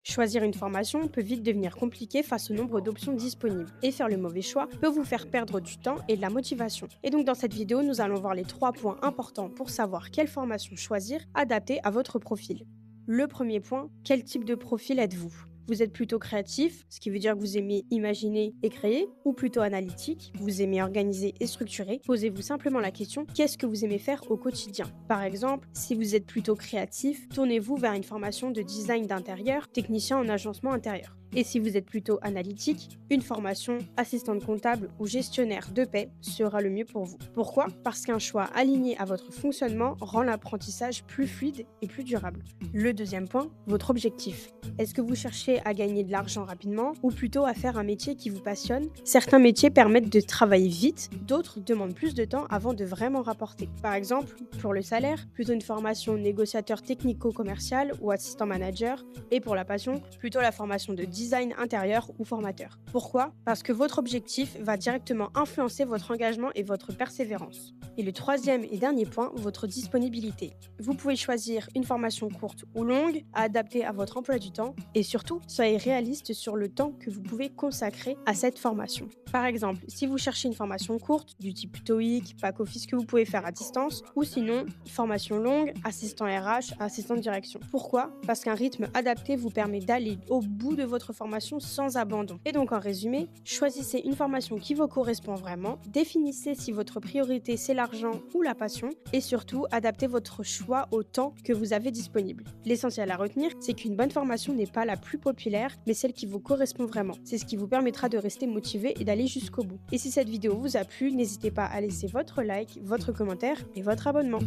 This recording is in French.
Choisir une formation peut vite devenir compliqué face au nombre d'options disponibles et faire le mauvais choix peut vous faire perdre du temps et de la motivation. Et donc dans cette vidéo, nous allons voir les 3 points importants pour savoir quelle formation choisir adaptée à votre profil. Le premier point, quel type de profil êtes-vous? Vous êtes plutôt créatif, ce qui veut dire que vous aimez imaginer et créer, ou plutôt analytique, vous aimez organiser et structurer. Posez-vous simplement la question, qu'est-ce que vous aimez faire au quotidien? Par exemple, si vous êtes plutôt créatif, tournez-vous vers une formation de design d'intérieur, technicien en agencement intérieur. Et si vous êtes plutôt analytique, une formation assistante comptable ou gestionnaire de paie sera le mieux pour vous. Pourquoi? Parce qu'un choix aligné à votre fonctionnement rend l'apprentissage plus fluide et plus durable. Le deuxième point, votre objectif. Est-ce que vous cherchez à gagner de l'argent rapidement ou plutôt à faire un métier qui vous passionne? Certains métiers permettent de travailler vite, d'autres demandent plus de temps avant de vraiment rapporter. Par exemple, pour le salaire, plutôt une formation négociateur technico-commercial ou assistant manager, et pour la passion, plutôt la formation de design intérieur ou formateur. Pourquoi? Parce que votre objectif va directement influencer votre engagement et votre persévérance. Et le troisième et dernier point, votre disponibilité. Vous pouvez choisir une formation courte ou longue, adaptée à votre emploi du temps, et surtout, soyez réaliste sur le temps que vous pouvez consacrer à cette formation. Par exemple, si vous cherchez une formation courte, du type TOEIC, Bac Office que vous pouvez faire à distance, ou sinon, une formation longue, assistant RH, assistant de direction. Pourquoi? Parce qu'un rythme adapté vous permet d'aller au bout de votre formation sans abandon. Et donc en résumé, choisissez une formation qui vous correspond vraiment, définissez si votre priorité c'est l'argent ou la passion, et surtout, adaptez votre choix au temps que vous avez disponible. L'essentiel à retenir, c'est qu'une bonne formation n'est pas la plus populaire, mais celle qui vous correspond vraiment. C'est ce qui vous permettra de rester motivé et d'aller jusqu'au bout. Et si cette vidéo vous a plu, n'hésitez pas à laisser votre like, votre commentaire et votre abonnement.